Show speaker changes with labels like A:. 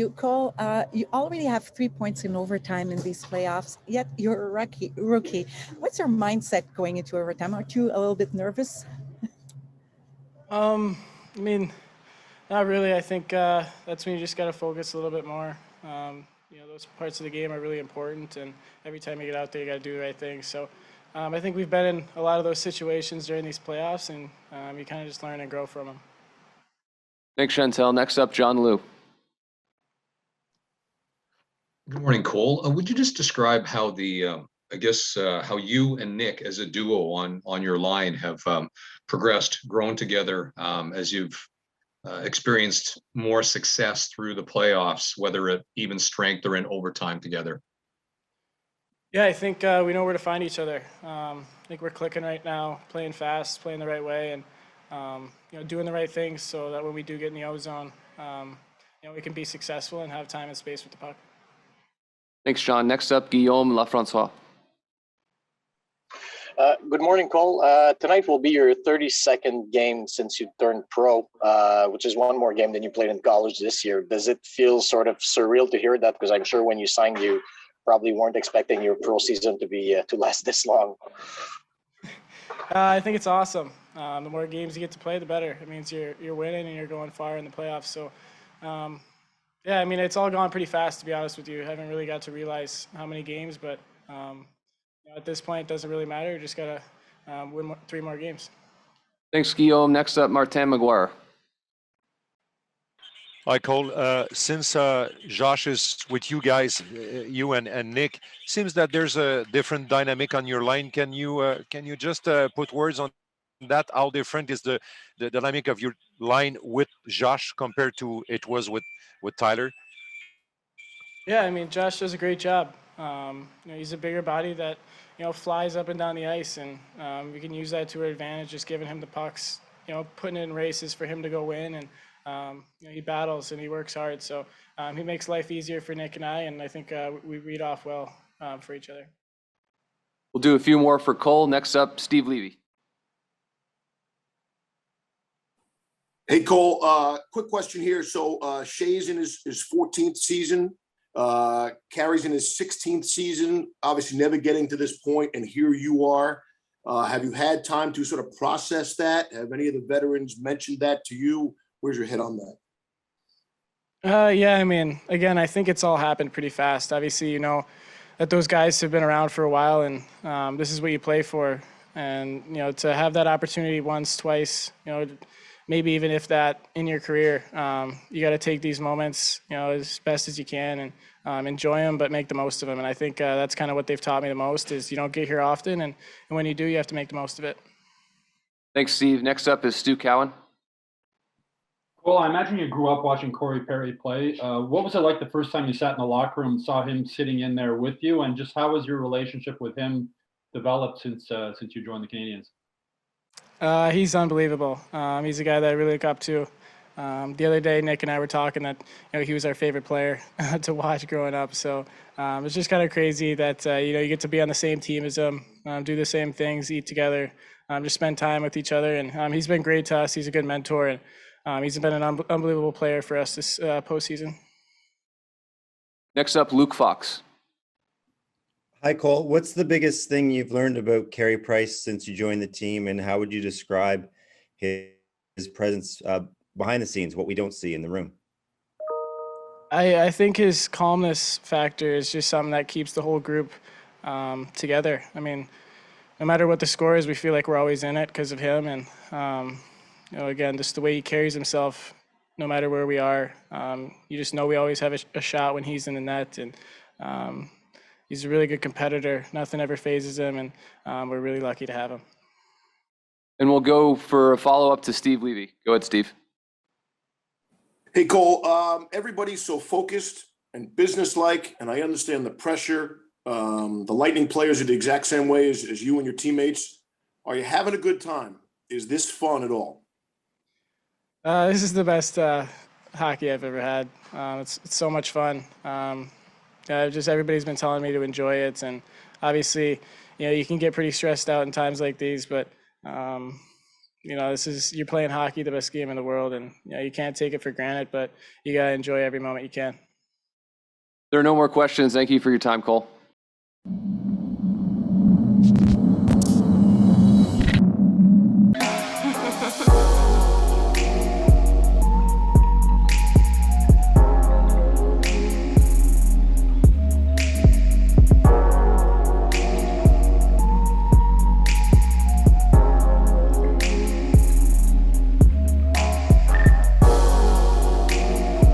A: you, Cole. You already have 3 points in overtime in these playoffs, yet you're a rookie. What's your mindset going into overtime? Aren't you a little bit nervous?
B: I mean, not really. I think that's when you just got to focus a little bit more. Those parts of the game are really important, and every time you get out there, you got to do the right thing. So I think we've been in a lot of those situations during these playoffs, and you kind of just learn and grow from them.
C: Thanks, Chantel. Next up, John Liu.
D: Good morning, Cole. Would you just describe how how you and Nick as a duo on your line have progressed, grown together as you've experienced more success through the playoffs, whether at even strength or in overtime together?
B: Yeah, I think we know where to find each other. I think we're clicking right now, playing fast, playing the right way, and doing the right things so that when we do get in the O-zone, we can be successful and have time and space with the puck.
C: Thanks, John. Next up, Guillaume Lafrancois.
E: Good morning, Cole. Tonight will be your 32nd game since you turned pro, which is one more game than you played in college this year. Does it feel sort of surreal to hear that? Because I'm sure when you signed, you probably weren't expecting your pro season to last this long.
B: I think it's awesome. The more games you get to play, the better. It means you're winning and you're going far in the playoffs. So, I mean, it's all gone pretty fast, to be honest with you. I haven't really got to realize how many games, but at this point, it doesn't really matter. You just got to win 3 more games.
C: Thanks, Guillaume. Next up, Martin Maguire.
F: Hi, Cole. Since Josh is with you guys, you and Nick, seems that there's a different dynamic on your line. Can you just put words on that? How different is the dynamic of your line with Josh compared to it was with Tyler?
B: Yeah, I mean, Josh does a great job. He's a bigger body that flies up and down the ice, and we can use that to our advantage, just giving him the pucks, putting it in races for him to go win, and he battles and he works hard, so he makes life easier for Nick and I, and I think we read off well for each other.
C: We'll do a few more for Cole. Next up, Steve Levy.
G: Hey, Cole, quick question here. So Shea's in his 14th season. Carey's in his 16th season, obviously never getting to this point, and here you are. Have you had time to sort of process that? Have any of the veterans mentioned that to you? Where's your head on that?
B: Yeah, I mean, again, I think it's all happened pretty fast. Obviously, that those guys have been around for a while, and this is what you play for. And, to have that opportunity once, twice, maybe even if that in your career, you got to take these moments, as best as you can and enjoy them, but make the most of them. And I think that's kind of what they've taught me the most is you don't get here often. And when you do, you have to make the most of it.
C: Thanks, Steve. Next up is Stu Cowan.
H: Well, I imagine you grew up watching Carey play. What was it like the first time you sat in the locker room and saw him sitting in there with you? And just how has your relationship with him developed since you joined the Canadiens?
B: He's unbelievable. He's a guy that I really look up to. The other day, Nick and I were talking that he was our favorite player to watch growing up. So it's just kind of crazy that you get to be on the same team as him, do the same things, eat together, just spend time with each other. And he's been great to us. He's a good mentor, and he's been an unbelievable player for us this postseason.
C: Next up, Luke Fox.
I: Hi, Cole. What's the biggest thing you've learned about Carey Price since you joined the team, and how would you describe his presence behind the scenes, what we don't see in the room?
B: I think his calmness factor is just something that keeps the whole group together. I mean, no matter what the score is, we feel like we're always in it because of him. And, again, just the way he carries himself, no matter where we are, you just know we always have a shot when he's in the net. And he's a really good competitor. Nothing ever phases him, and we're really lucky to have him.
C: And we'll go for a follow-up to Steve Levy. Go ahead, Steve.
G: Hey, Cole, everybody's so focused and businesslike, and I understand the pressure. The Lightning players are the exact same way as you and your teammates. Are you having a good time? Is this fun at all?
B: This is the best hockey I've ever had. It's so much fun. Just everybody's been telling me to enjoy it, and obviously, you can get pretty stressed out in times like these, but you're playing hockey, the best game in the world, and you can't take it for granted, but you gotta enjoy every moment you can.
C: There are no more questions. Thank you for your time, Cole.